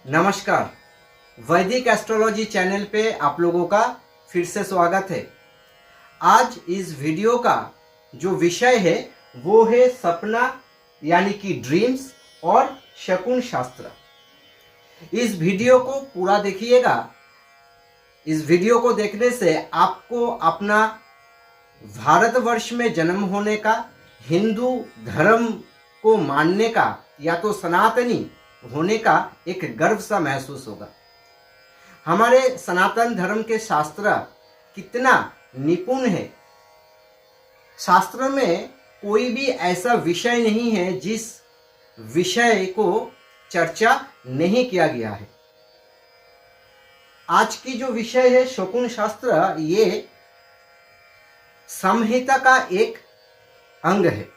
नमस्कार। वैदिक astrology channel पे आप लोगों का फिर से स्वागत है। आज इस वीडियो का जो विषय है वो है सपना यानी कि ड्रीम्स और शकुन शास्त्र। इस वीडियो को पूरा देखिएगा। इस वीडियो को देखने से आपको अपना भारतवर्ष में जन्म होने का, हिंदू धर्म को मानने का या तो सनातनी होने का एक गर्व सा महसूस होगा। हमारे सनातन धर्म के शास्त्र कितना निपुण है। शास्त्र में कोई भी ऐसा विषय नहीं है जिस विषय को चर्चा नहीं किया गया है। आज की जो विषय है शकुन शास्त्र, ये संहिता का एक अंग है।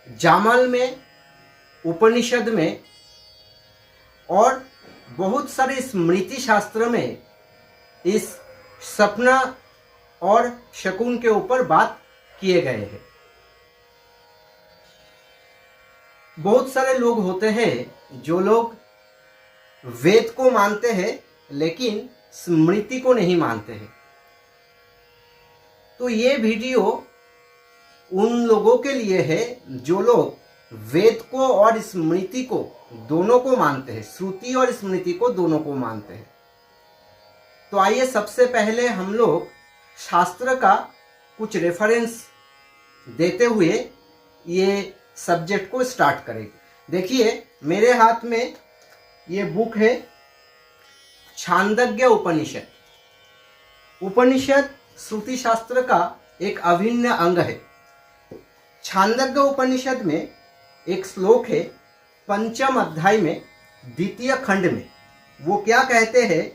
जामल में, उपनिषद में और बहुत सारे स्मृति शास्त्र में इस सपना और शकुन के ऊपर बात किए गए हैं। बहुत सारे लोग होते हैं जो लोग वेद को मानते हैं लेकिन स्मृति को नहीं मानते हैं। तो ये वीडियो उन लोगों के लिए है जो लोग वेद को और स्मृति को दोनों को मानते हैं, श्रुति और स्मृति को दोनों को मानते हैं। तो आइए सबसे पहले हम लोग शास्त्र का कुछ रेफरेंस देते हुए ये सब्जेक्ट को स्टार्ट करेंगे। देखिए मेरे हाथ में ये बुक है छांदोग्य उपनिषद। उपनिषद श्रुति शास्त्र का एक अभिन्न अंग है। छांदोग्य उपनिषद में एक श्लोक है, पंचम अध्याय में द्वितीय खंड में। वो क्या कहते हैं?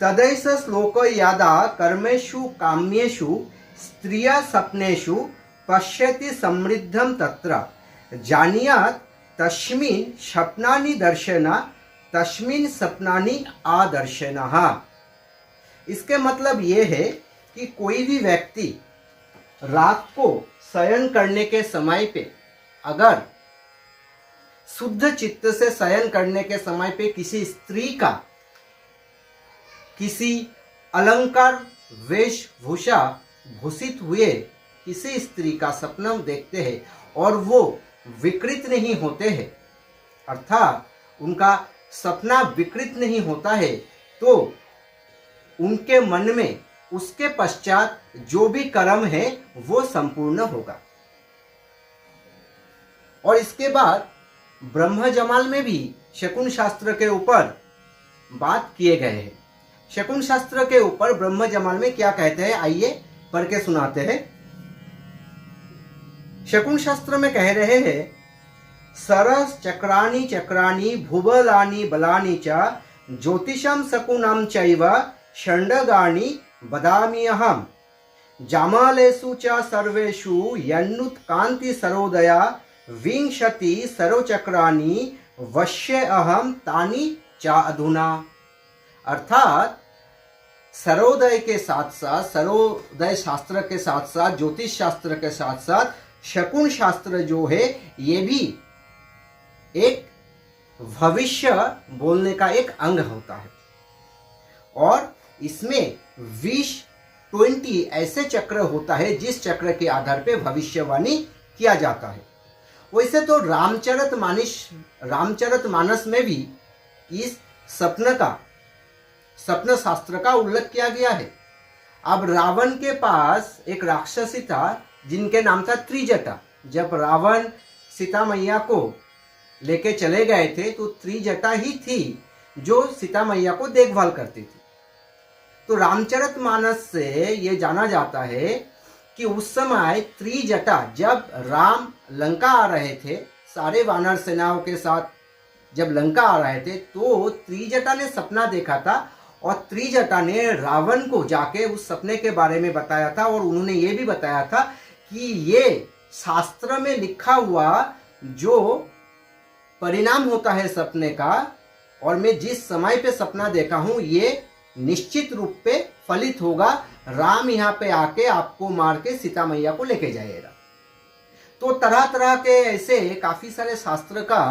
तदैष श्लोक यादा कर्मेषु काम्येषु स्त्रिया सपनेषु पश्यति समृद्धम तत्र जानीयात् तस्मिन् स्वप्नानि दर्शना तस्मिन् स्वप्नानि आदर्शनः। इसके मतलब ये है कि कोई भी व्यक्ति रात को शयन करने के समय पे अगर शुद्ध चित्त से शयन करने के समय पे किसी स्त्री का किसी अलंकार वेशभूषा भूषित हुए किसी स्त्री का सपना देखते हैं और वो विकृत नहीं होते हैं, अर्थात उनका सपना विकृत नहीं होता है, तो उनके मन में उसके पश्चात जो भी कर्म है वो संपूर्ण होगा। और इसके बाद ब्रह्म जमाल में भी शकुन शास्त्र के ऊपर बात किए गए हैं। शकुन शास्त्र के ऊपर ब्रह्म जमाल में क्या कहते हैं, आइए पढ़ के सुनाते हैं। शकुन शास्त्र में कह रहे हैं, सरस चक्राणि चक्राणि भुबलानि बलानि च ज्योतिषम शकुनम चैव षण्डगानि वदामि अहम् जामालेषु च सर्वेषु यन्नुत्कान्ति सरोदया विंशति सरोचक्रानि वश्य अहम तानि चा अधुना। अर्थात सरोदय के साथ साथ, सरोदय शास्त्र के साथ साथ, ज्योतिष शास्त्र के साथ साथ शकुन शास्त्र जो है ये भी एक भविष्य बोलने का एक अंग होता है। और इसमें 20 ऐसे चक्र होता है जिस चक्र के आधार पे भविष्यवाणी किया जाता है। वैसे तो रामचरितमानस में भी इस स्वप्न शास्त्र का उल्लेख किया गया है। अब रावण के पास एक राक्षसी था जिनके नाम था त्रिजटा। जब रावण सीता मैया को लेके चले गए थे तो त्रिजटा ही थी जो सीता मैया को देखभाल करती थी। तो रामचरितमानस से ये जाना जाता है कि उस समय त्रिजटा, जब राम लंका आ रहे थे सारे वानर सेनाओं के साथ जब लंका आ रहे थे, तो त्रिजटा ने सपना देखा था और त्रिजटा ने रावण को जाके उस सपने के बारे में बताया था। और उन्होंने ये भी बताया था कि ये शास्त्र में लिखा हुआ जो परिणाम होता है सपने का, और मैं जिस समय पे सपना देखा हूं ये निश्चित रूप पे फलित होगा। राम यहाँ पे आके आपको मार के सीता मैया को लेके जाएगा। तो तरह तरह के ऐसे काफी सारे शास्त्र का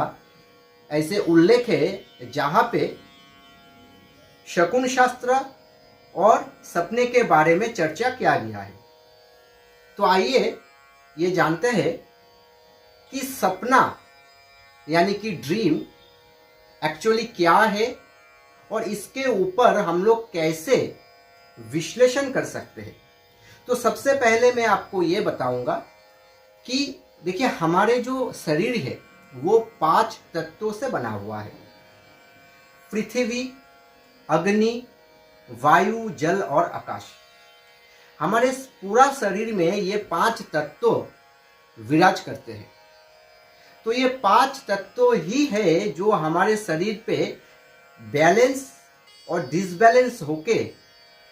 ऐसे उल्लेख है जहां पे शकुन शास्त्र और सपने के बारे में चर्चा किया गया है। तो आइए ये जानते हैं कि सपना यानी कि ड्रीम एक्चुअली क्या है और इसके ऊपर हम लोग कैसे विश्लेषण कर सकते हैं। तो सबसे पहले मैं आपको ये बताऊंगा कि देखिए, हमारे जो शरीर है वो 5 तत्वों से बना हुआ है। पृथ्वी, अग्नि, वायु, जल और आकाश। हमारे पूरा शरीर में ये 5 तत्व विराज करते हैं। तो ये 5 तत्व ही है जो हमारे शरीर पे बैलेंस और डिसबैलेंस होके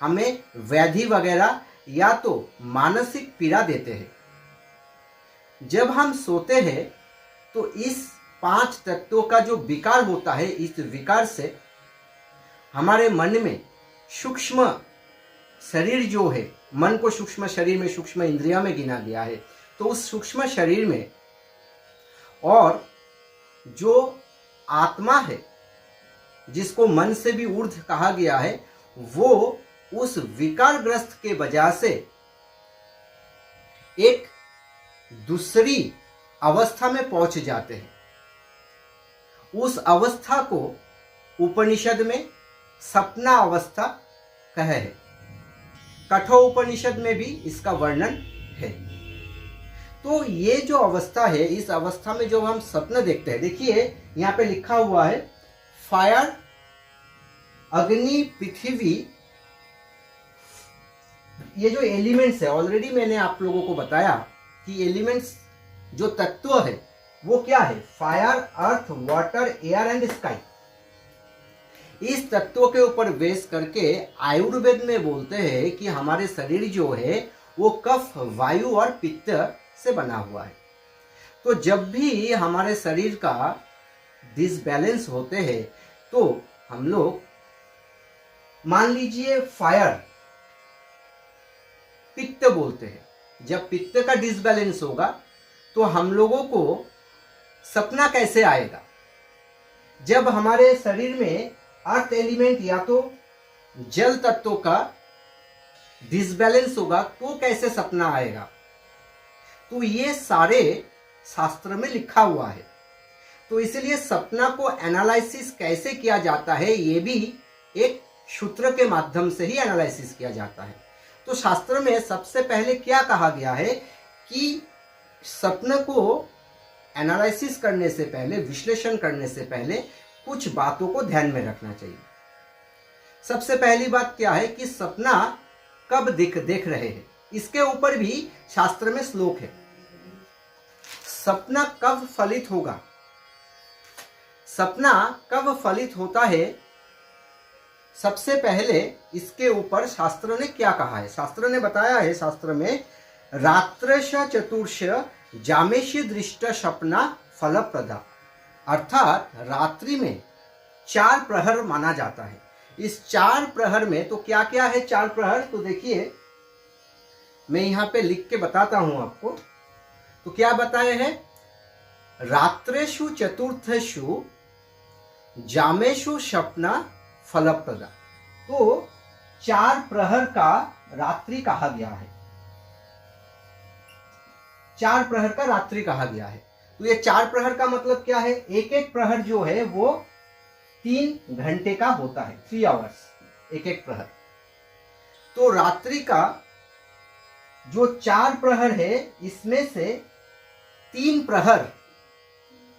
हमें व्याधि वगैरह या तो मानसिक पीड़ा देते हैं। जब हम सोते हैं तो इस 5 तत्वों का जो विकार होता है, इस विकार से हमारे मन में सूक्ष्म शरीर जो है, मन को सूक्ष्म शरीर में, सूक्ष्म इंद्रिया में गिना गया है, तो उस सूक्ष्म शरीर में और जो आत्मा है जिसको मन से भी ऊर्ध्व कहा गया है, वो उस विकारग्रस्त के वजह से एक दूसरी अवस्था में पहुंच जाते हैं। उस अवस्था को उपनिषद में सपना अवस्था कहे है। कठोपनिषद में भी इसका वर्णन है। तो ये जो अवस्था है, इस अवस्था में जो हम स्वप्न देखते हैं, देखिए यहां पे लिखा हुआ है फायर, अग्नि, पृथ्वी, ये जो एलिमेंट्स है, ऑलरेडी मैंने आप लोगों को बताया कि एलिमेंट्स जो तत्व है वो क्या है, fire, earth, water, air and sky. इस तत्वों के ऊपर बेस करके आयुर्वेद में बोलते हैं कि हमारे शरीर जो है वो कफ, वायु और पित्त से बना हुआ है। तो जब भी हमारे शरीर का डिसबैलेंस होते हैं तो हम लोग, मान लीजिए फायर, पित्त बोलते हैं। जब पित्त का डिसबैलेंस होगा तो हम लोगों को सपना कैसे आएगा? जब हमारे शरीर में अर्थ एलिमेंट या तो जल तत्व का डिसबैलेंस होगा तो कैसे सपना आएगा? तो ये सारे शास्त्र में लिखा हुआ है। तो इसलिए सपना को एनालिसिस कैसे किया जाता है, ये भी एक सूत्र के माध्यम से ही एनालिसिस किया जाता है। तो शास्त्र में सबसे पहले क्या कहा गया है कि सपने को एनालिसिस करने से पहले, विश्लेषण करने से पहले कुछ बातों को ध्यान में रखना चाहिए। सबसे पहली बात क्या है कि सपना कब देख रहे हैं, इसके ऊपर भी शास्त्र में श्लोक है। सपना कब फलित होगा, सपना कब फलित होता है, सबसे पहले इसके ऊपर शास्त्र ने क्या कहा है? शास्त्र ने बताया है, शास्त्र में रात्रश चतुर्श जामेशी दृष्ट सपना फलप्रदा, अर्थात रात्रि में 4 प्रहर माना जाता है। इस 4 प्रहर में तो क्या क्या है 4 प्रहर? तो देखिए मैं यहां पे लिख के बताता हूं आपको। तो क्या बताए हैं? रात्रेषु चतुर्थेषु जामेषु सपना फलप्रदा। तो 4 प्रहर का रात्रि कहा गया है, 4 प्रहर का रात्रि कहा गया है। तो ये 4 प्रहर का मतलब क्या है? एक एक प्रहर जो है वो 3 घंटे का होता है, 3 आवर्स एक एक प्रहर। तो रात्रि का जो 4 प्रहर है, इसमें से 3 प्रहर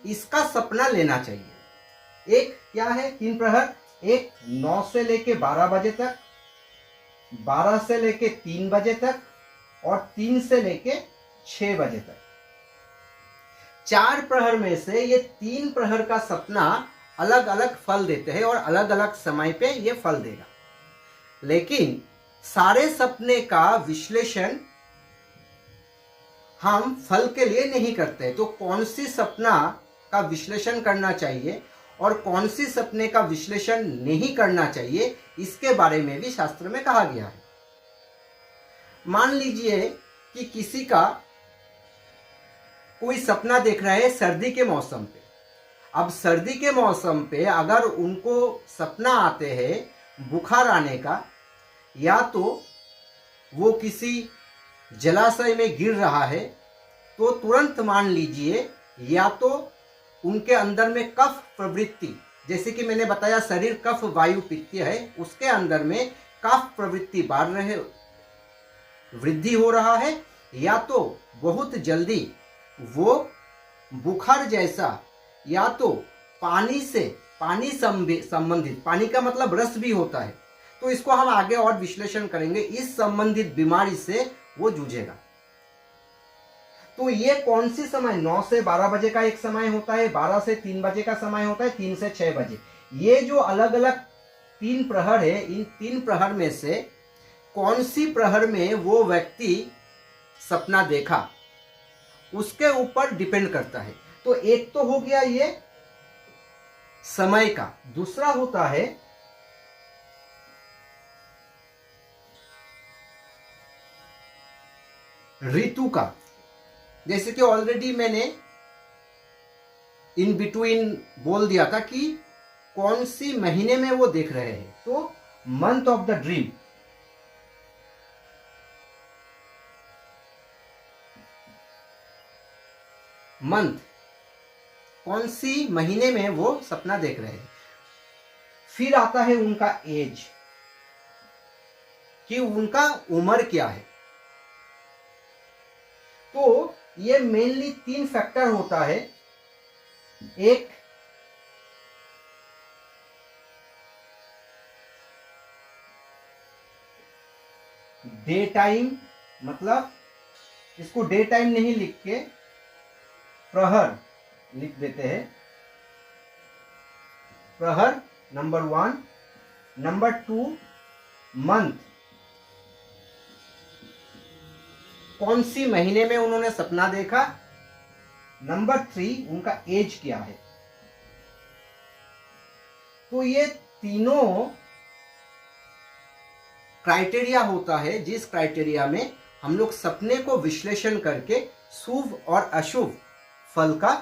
इसका सपना लेना चाहिए। एक क्या है 3 प्रहर? एक 9 से लेके 12 बजे तक, 12 से लेके 3 बजे तक और 3 से लेके 6 बजे तक। 4 प्रहर में से ये 3 प्रहर का सपना अलग अलग फल देते हैं और अलग अलग समय पे ये फल देगा। लेकिन सारे सपने का विश्लेषण हम फल के लिए नहीं करते। तो कौन सी सपना का विश्लेषण करना चाहिए और कौन सी सपने का विश्लेषण नहीं करना चाहिए, इसके बारे में भी शास्त्र में कहा गया है। मान लीजिए कि किसी का कोई सपना देख रहा है सर्दी के मौसम पे। अब सर्दी के मौसम पे अगर उनको सपना आते हैं बुखार आने का, या तो वो किसी जलाशय में गिर रहा है, तो तुरंत मान लीजिए या तो उनके अंदर में कफ प्रवृत्ति, जैसे कि मैंने बताया शरीर कफ वायु पित्त है, उसके अंदर में कफ प्रवृत्ति बढ़ रहे वृद्धि हो रहा है, या तो बहुत जल्दी वो बुखार जैसा, या तो पानी संबंधित, पानी का मतलब रस भी होता है, तो इसको हम आगे और विश्लेषण करेंगे, इस संबंधित बीमारी से वो जूझेगा। तो ये कौन सी समय, 9 से 12 बजे का एक समय होता है, 12 से 3 बजे का समय होता है, 3 से 6 बजे, ये जो अलग अलग 3 प्रहर है, इन 3 प्रहर में से कौन सी प्रहर में वो व्यक्ति सपना देखा उसके ऊपर डिपेंड करता है। तो एक तो हो गया ये समय का, दूसरा होता है ऋतु का। जैसे कि ऑलरेडी मैंने इन बिटवीन बोल दिया था कि कौन सी महीने में वो देख रहे हैं, तो month of the dream, month कौन सी महीने में वो सपना देख रहे हैं। फिर आता है उनका एज, कि उनका उम्र क्या है। तो ये मेनली 3 फैक्टर होता है। एक डे टाइम, मतलब इसको डे टाइम नहीं लिख के प्रहर लिख देते हैं, प्रहर नंबर 1, नंबर 2 मंथ, कौन सी महीने में उन्होंने सपना देखा, नंबर 3 उनका एज क्या है। तो ये तीनों क्राइटेरिया होता है, जिस क्राइटेरिया में हम लोग सपने को विश्लेषण करके शुभ और अशुभ फल का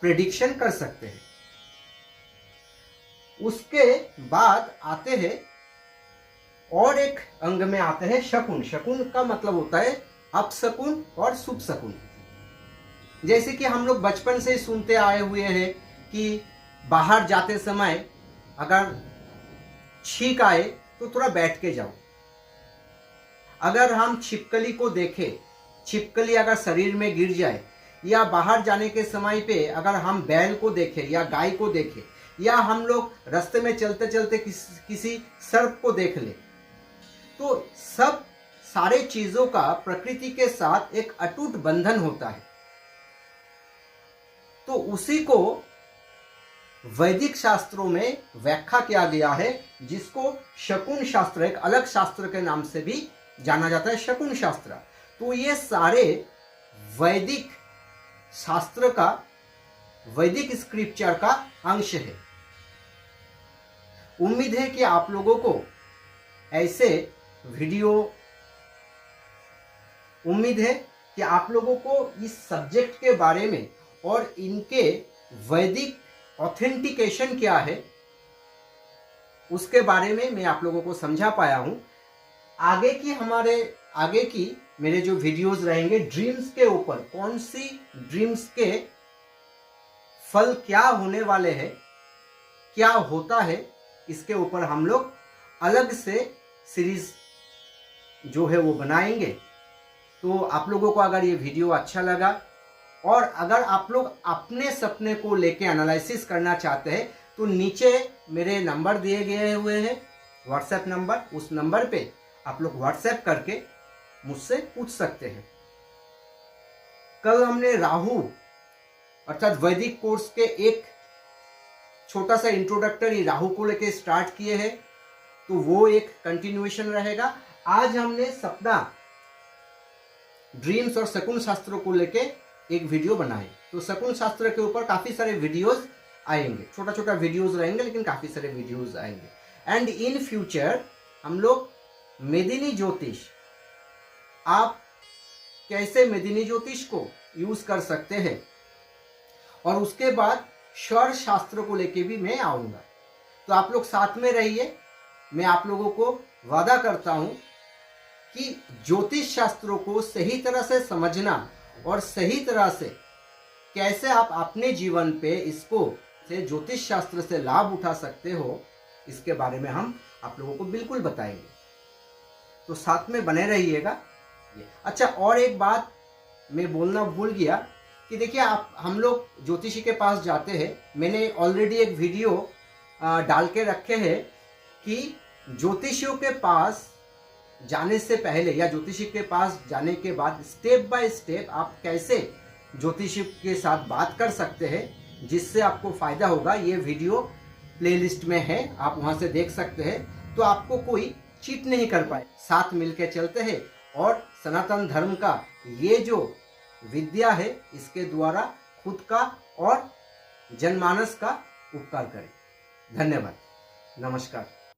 प्रेडिक्शन कर सकते हैं। उसके बाद आते हैं और एक अंग में आते हैं शकुन। शकुन का मतलब होता है अपशकुन और शुभ शकुन। जैसे कि हम लोग बचपन से सुनते आए हुए हैं कि बाहर जाते समय अगर छींक आए तो थोड़ा बैठ के जाओ। अगर हम छिपकली को देखें, छिपकली अगर शरीर में गिर जाए, या बाहर जाने के समय पे अगर हम बैल को देखें या गाय को देखें, या हम लोग रास्ते में चलते चलते किसी सर्प को देख ले, तो सब सारे चीजों का प्रकृति के साथ एक अटूट बंधन होता है। तो उसी को वैदिक शास्त्रों में व्याख्या किया गया है, जिसको शकुन शास्त्र, एक अलग शास्त्र के नाम से भी जाना जाता है, शकुन शास्त्र। तो ये सारे वैदिक शास्त्र का, वैदिक स्क्रिप्चर का अंश है। उम्मीद है कि आप लोगों को ऐसे वीडियो, उम्मीद है कि आप लोगों को इस सब्जेक्ट के बारे में और इनके वैदिक ऑथेंटिकेशन क्या है उसके बारे में मैं आप लोगों को समझा पाया हूं। आगे की मेरे जो वीडियोस रहेंगे ड्रीम्स के ऊपर, कौन सी ड्रीम्स के फल क्या होने वाले हैं, क्या होता है, इसके ऊपर हम लोग अलग से सीरीज जो है वो बनाएंगे। तो आप लोगों को अगर ये वीडियो अच्छा लगा और अगर आप लोग अपने सपने को लेके एनालिसिस करना चाहते हैं, तो नीचे मेरे नंबर दिए गए हुए हैं, व्हाट्सएप नंबर, उस नंबर पे आप लोग व्हाट्सएप करके मुझसे पूछ सकते हैं। कल हमने राहु अर्थात वैदिक कोर्स के एक छोटा सा इंट्रोडक्टरी राहु को लेके स्टार्ट किए हैं, तो वो एक कंटिन्यूएशन रहेगा। आज हमने सपना, ड्रीम्स और शकुन शास्त्रों को लेके एक वीडियो बनाए। तो शकुन शास्त्र के ऊपर काफी सारे वीडियोस आएंगे, छोटा छोटा वीडियोस रहेंगे लेकिन काफी सारे वीडियोस आएंगे। एंड इन फ्यूचर हम लोग मेदिनी ज्योतिष, आप कैसे मेदिनी ज्योतिष को यूज कर सकते हैं और उसके बाद स्वर शास्त्र को लेके भी मैं आऊँगा। तो आप लोग साथ में रहिए। मैं आप लोगों को वादा करता हूँ कि ज्योतिष शास्त्रों को सही तरह से समझना और सही तरह से कैसे आप अपने जीवन पे इसको से ज्योतिष शास्त्र से लाभ उठा सकते हो, इसके बारे में हम आप लोगों को बिल्कुल बताएंगे। तो साथ में बने रहिएगा। अच्छा, और एक बात मैं बोलना भूल गया कि देखिए, आप हम लोग ज्योतिषी के पास जाते हैं। मैंने ऑलरेडी एक वीडियो डाल के रखे हैं कि ज्योतिषियों के पास जाने से पहले या ज्योतिषी के पास जाने के बाद स्टेप बाय स्टेप आप कैसे ज्योतिषी के साथ बात कर सकते हैं जिससे आपको फायदा होगा। ये वीडियो प्लेलिस्ट में है, आप वहां से देख सकते हैं। तो आपको कोई चीट नहीं कर पाए। साथ मिलके चलते हैं और सनातन धर्म का ये जो विद्या है इसके द्वारा खुद का और जनमानस का उपकार करें। धन्यवाद। नमस्कार।